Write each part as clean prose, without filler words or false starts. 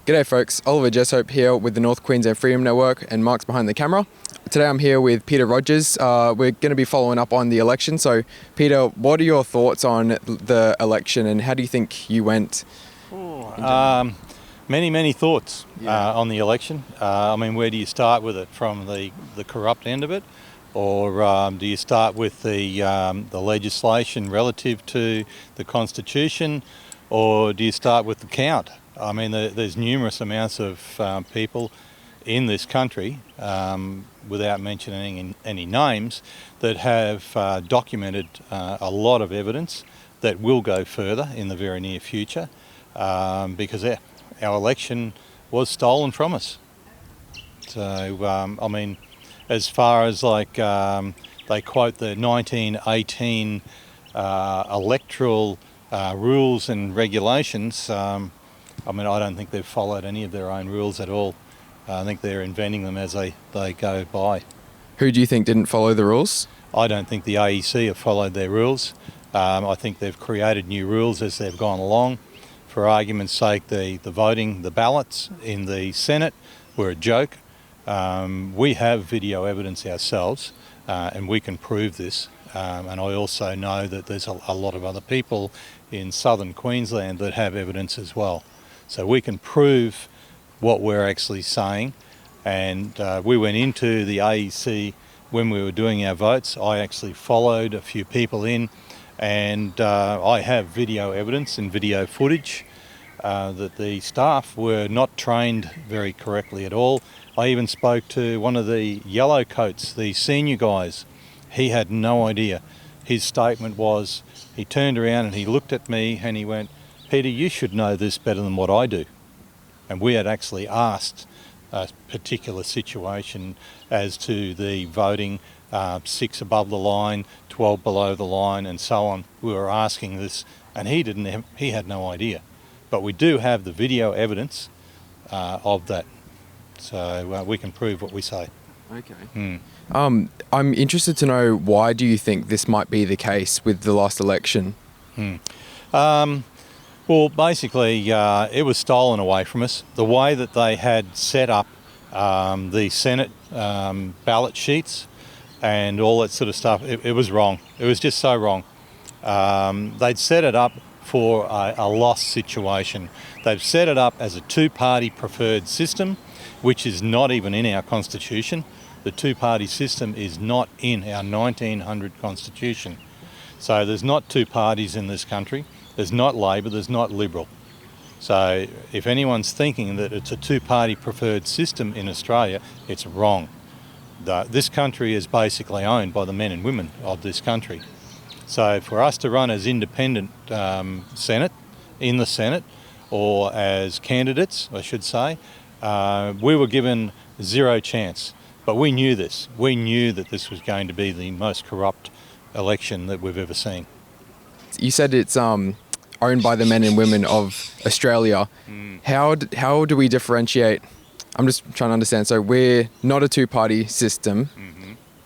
G'day folks, Oliver Jessope here with the North Queensland Freedom Network and Mark's behind the camera. Today I'm here with Peter Rogers. We're going to be following up on the election. So Peter, what are your thoughts on the election and how do you think you went? Many thoughts on the election. Where do you start with it? From the corrupt end of it? Or do you start with the legislation relative to the Constitution? Or do you start with the count? There's numerous amounts of people in this country, without mentioning any names, that have documented a lot of evidence that will go further in the very near future, because our election was stolen from us. So, as far as they quote the 1918 electoral rules and regulations, I don't think they've followed any of their own rules at all. I think they're inventing them as they go by. Who do you think didn't follow the rules? I don't think the AEC have followed their rules. I think they've created new rules as they've gone along. For argument's sake, the voting, the ballots in the Senate were a joke. We have video evidence ourselves, and we can prove this. And I also know that there's a lot of other people in southern Queensland that have evidence as well. So we can prove what we're actually saying. And we went into the AEC when we were doing our votes. I actually followed a few people in, and I have video evidence and video footage that the staff were not trained very correctly at all. I even spoke to one of the yellow coats, the senior guys. He had no idea. His statement was, he turned around and he looked at me and he went, "Peter, you should know this better than what I do." And we had actually asked a particular situation as to the voting, 6 above the line, 12 below the line, and so on. We were asking this, and he had no idea. But we do have the video evidence of that, so we can prove what we say. Okay. I'm interested to know, why do you think this might be the case with the last election? Well, basically, it was stolen away from us. The way that they had set up the Senate ballot sheets and all that sort of stuff, it was wrong. It was just so wrong. They'd set it up for a lost situation. They've set it up as a two-party preferred system, which is not even in our Constitution. The two-party system is not in our 1900 Constitution. So there's not two parties in this country. There's not Labor, there's not Liberal. So if anyone's thinking that it's a two-party preferred system in Australia, it's wrong. This country is basically owned by the men and women of this country. So for us to run as independent in the Senate, or as candidates, I should say, we were given zero chance. But we knew this. We knew that this was going to be the most corrupt election that we've ever seen. You said it's owned by the men and women of Australia. How do we differentiate? I'm just trying to understand. So we're not a two-party system,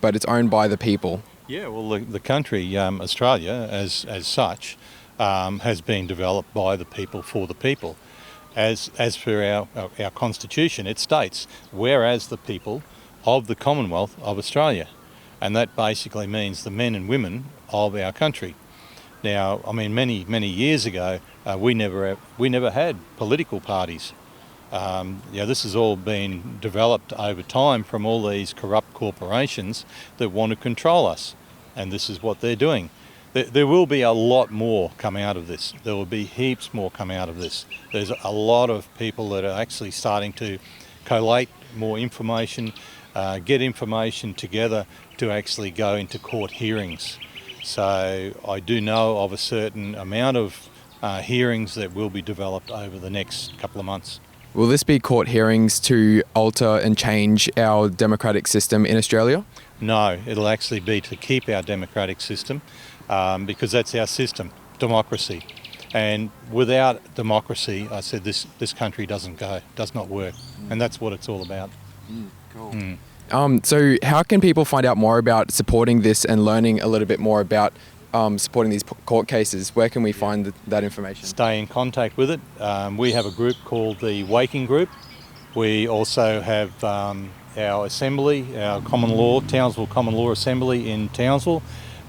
but it's owned by the people. Yeah, well, the country, Australia, as such, has been developed by the people for the people. As for our Constitution, it states, whereas the people of the Commonwealth of Australia. And that basically means the men and women of our country. Now, many years ago, we never had political parties. This has all been developed over time from all these corrupt corporations that want to control us. And this is what they're doing. There will be a lot more come out of this. There will be heaps more come out of this. There's a lot of people that are actually starting to collate more information, get information together to actually go into court hearings. So I do know of a certain amount of hearings that will be developed over the next couple of months. Will this be court hearings to alter and change our democratic system in Australia? No, it'll actually be to keep our democratic system, because that's our system, democracy. And without democracy, I said this country does not work. And that's what it's all about. Cool. So how can people find out more about supporting this and learning a little bit more about supporting these court cases, where can we find that information? Stay in contact with it. We have a group called the Waking Group. We also have our assembly, our common law, Townsville Common Law Assembly in Townsville.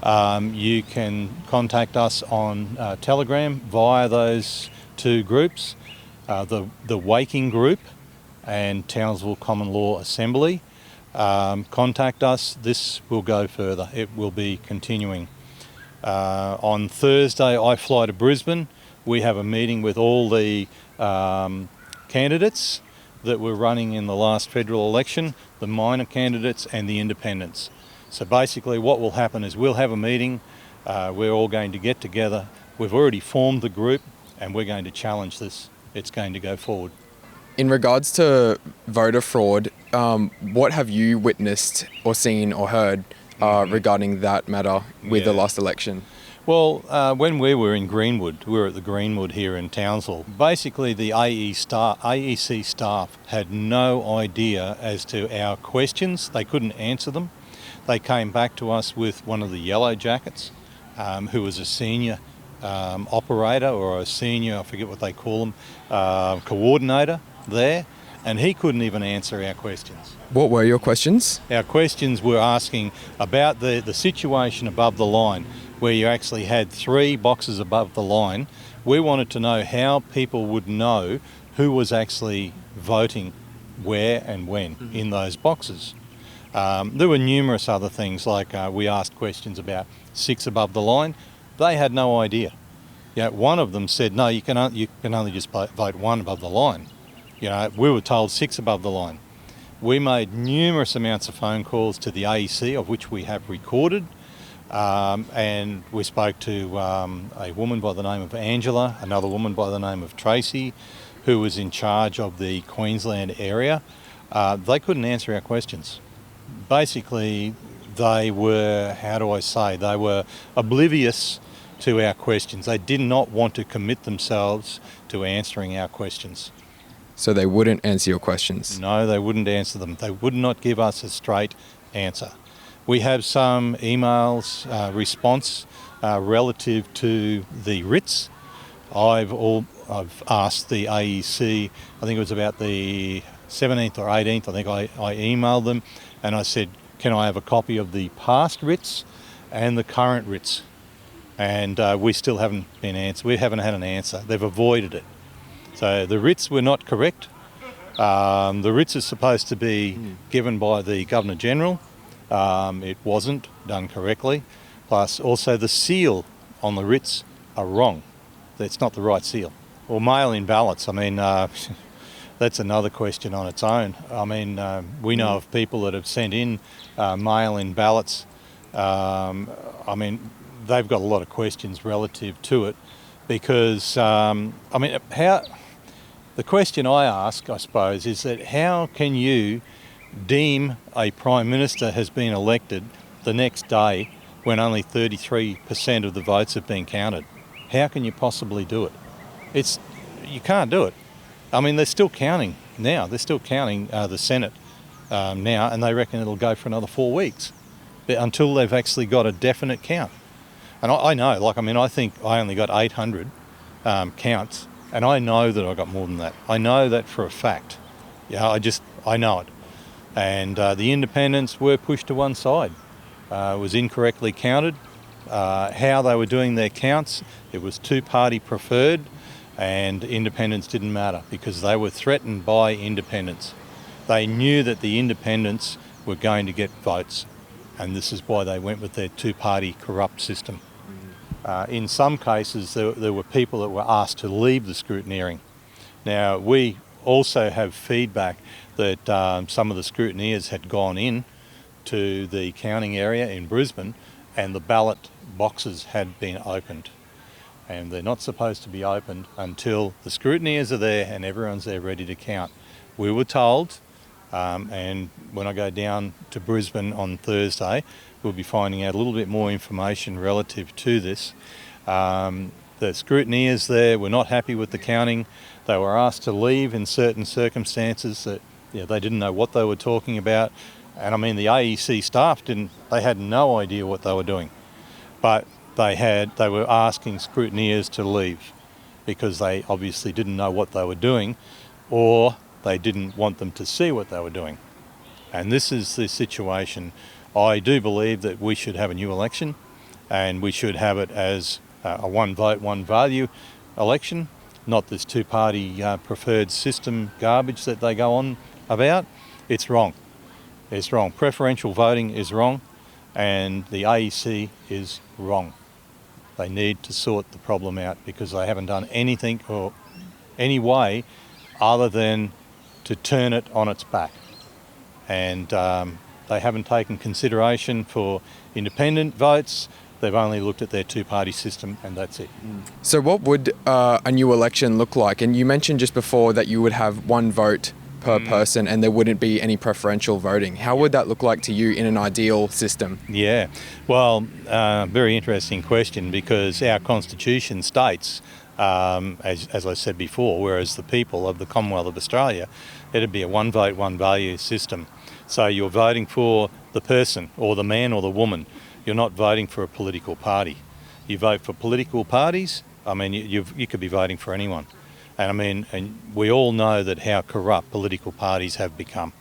You can contact us on Telegram via those two groups, the Waking Group and Townsville Common Law Assembly. Contact us. This will go further. It will be continuing. On Thursday, I fly to Brisbane. We have a meeting with all the candidates that were running in the last federal election, the minor candidates and the independents. So basically what will happen is we'll have a meeting, we're all going to get together, we've already formed the group and we're going to challenge this. It's going to go forward. In regards to voter fraud, what have you witnessed or seen or heard regarding that matter with the last election? Well, when we were in Greenwood, we were at the Greenwood here in Townsville, basically the AEC staff had no idea as to our questions. They couldn't answer them. They came back to us with one of the yellow jackets, who was a senior operator or a senior, I forget what they call them, coordinator there, and he couldn't even answer our questions. What were your questions? Our questions were asking about the situation above the line, where you actually had 3 boxes above the line. We wanted to know how people would know who was actually voting where and when in those boxes. There were numerous other things, like we asked questions about 6 above the line. They had no idea. You know, one of them said, no, you can only just vote 1 above the line. You know, we were told 6 above the line. We made numerous amounts of phone calls to the AEC, of which we have recorded, and we spoke to a woman by the name of Angela, another woman by the name of Tracy, who was in charge of the Queensland area. They couldn't answer our questions. Basically, they were, they were oblivious to our questions. They did not want to commit themselves to answering our questions. So they wouldn't answer your questions? No, they wouldn't answer them. They would not give us a straight answer. We have some emails response relative to the writs. I've asked the AEC, I think it was about the 17th or 18th, I think I emailed them and I said, can I have a copy of the past writs and the current writs? And we still haven't been answered. We haven't had an answer. They've avoided it. So the writs were not correct. The writs are supposed to be given by the Governor-General. It wasn't done correctly. Plus also the seal on the writs are wrong. It's not the right seal. Or mail-in ballots, I mean, that's another question on its own. I mean, we know of people that have sent in mail-in ballots. I mean, they've got a lot of questions relative to it because, I mean, the question I ask, I suppose, is that how can you deem a Prime Minister has been elected the next day when only 33% of the votes have been counted? How can you possibly do it? You can't do it. I mean, they're still counting now. They're still counting the Senate now, and they reckon it'll go for another 4 weeks until they've actually got a definite count. And I know, like, I mean, I think I only got 800 counts, and I know that I got more than that. I know that for a fact. Yeah, I know it. And the independents were pushed to one side. It was incorrectly counted. How they were doing their counts, it was two-party preferred, and independents didn't matter because they were threatened by independents. They knew that the independents were going to get votes, and this is why they went with their two-party corrupt system. In some cases, there were people that were asked to leave the scrutineering. Now, we also have feedback that some of the scrutineers had gone in to the counting area in Brisbane and the ballot boxes had been opened. And they're not supposed to be opened until the scrutineers are there and everyone's there ready to count. We were told, and when I go down to Brisbane on Thursday, we'll be finding out a little bit more information relative to this. The scrutineers there were not happy with the counting. They were asked to leave in certain circumstances that they didn't know what they were talking about. And I mean, the AEC staff they had no idea what they were doing. But they were asking scrutineers to leave because they obviously didn't know what they were doing, or they didn't want them to see what they were doing. And this is the situation. I do believe that we should have a new election, and we should have it as a one vote, one value election, not this two-party preferred system garbage that they go on about. It's wrong. It's wrong. Preferential voting is wrong, and the AEC is wrong. They need to sort the problem out because they haven't done anything or any way other than to turn it on its back. And they haven't taken consideration for independent votes. They've only looked at their two-party system, and that's it. So what would a new election look like? And you mentioned just before that you would have one vote per person and there wouldn't be any preferential voting. How would that look like to you in an ideal system? Yeah, well, very interesting question, because our constitution states, as I said before, whereas the people of the Commonwealth of Australia, it'd be a one vote, one value system. So you're voting for the person or the man or the woman. You're not voting for a political party. You vote for political parties, I mean, you could be voting for anyone. And I mean, and we all know that how corrupt political parties have become.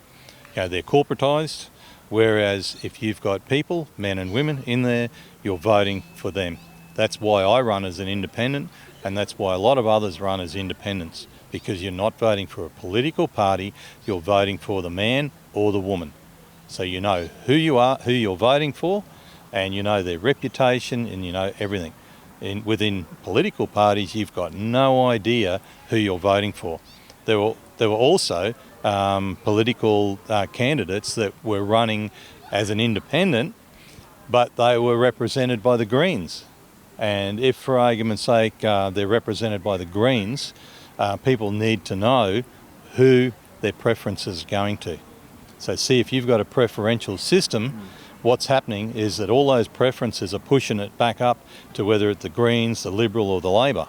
You know, they're corporatised, whereas if you've got people, men and women in there, you're voting for them. That's why I run as an independent, and that's why a lot of others run as independents, because you're not voting for a political party, you're voting for the man or the woman. So you know who you are, who you're voting for, and you know their reputation, and you know everything. Within political parties, you've got no idea who you're voting for. There were also political candidates that were running as an independent, but they were represented by the Greens. And if, for argument's sake, they're represented by the Greens, people need to know who their preference is going to. So see, if you've got a preferential system, what's happening is that all those preferences are pushing it back up to whether it's the Greens, the Liberal or the Labor.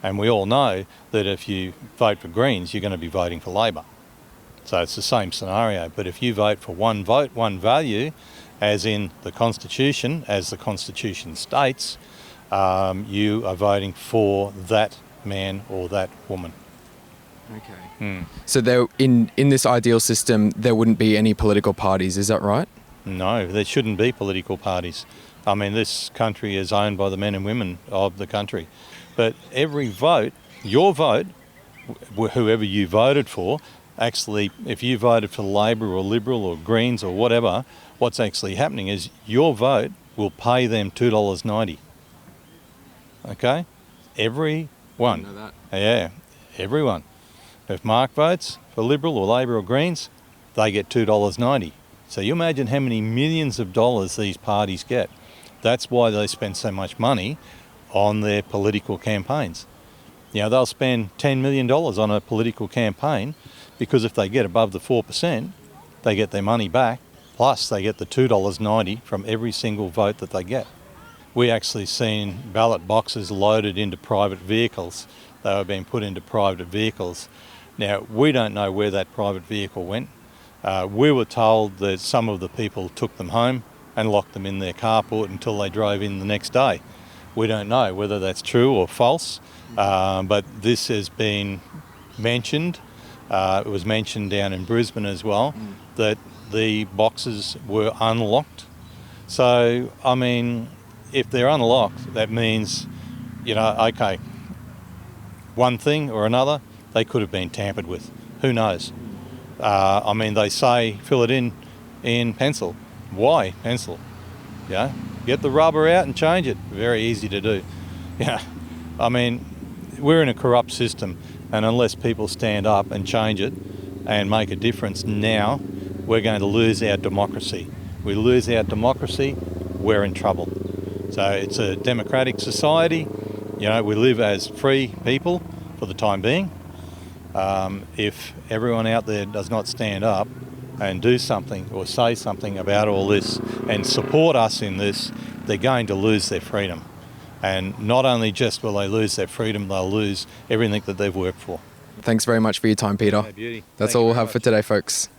And we all know that if you vote for Greens, you're going to be voting for Labor. So it's the same scenario. But if you vote for one vote, one value, as in the Constitution, as the Constitution states, you are voting for that man or that woman. Okay. So there, in this ideal system, there wouldn't be any political parties, is that right? No, there shouldn't be political parties. I mean, this country is owned by the men and women of the country. But every vote, your vote, whoever you voted for, actually, if you voted for Labor or Liberal or Greens or whatever, what's actually happening is your vote will pay them $2.90. Okay? Everyone. I know that. Yeah, everyone. If Mark votes for Liberal or Labor or Greens, they get $2.90. So you imagine how many millions of dollars these parties get. That's why they spend so much money on their political campaigns. You know, they'll spend $10 million on a political campaign because if they get above the 4%, they get their money back, plus they get the $2.90 from every single vote that they get. We actually seen ballot boxes loaded into private vehicles. They were being put into private vehicles. Now, we don't know where that private vehicle went. We were told that some of the people took them home and locked them in their carport until they drove in the next day. We don't know whether that's true or false, but this has been mentioned. It was mentioned down in Brisbane as well, that the boxes were unlocked. So, I mean, if they're unlocked, that means, you know, okay, one thing or another, they could have been tampered with. Who knows? I mean, they say fill it in pencil. Why pencil? Yeah, get the rubber out and change it. Very easy to do. Yeah, I mean, we're in a corrupt system, and unless people stand up and change it and make a difference now, we're going to lose our democracy. We lose our democracy, we're in trouble. So it's a democratic society. You know, we live as free people for the time being. If everyone out there does not stand up and do something or say something about all this and support us in this, they're going to lose their freedom. And not only just will they lose their freedom, they'll lose everything that they've worked for. Thanks very much for your time, Peter. No beauty. That's all we'll have for today, folks.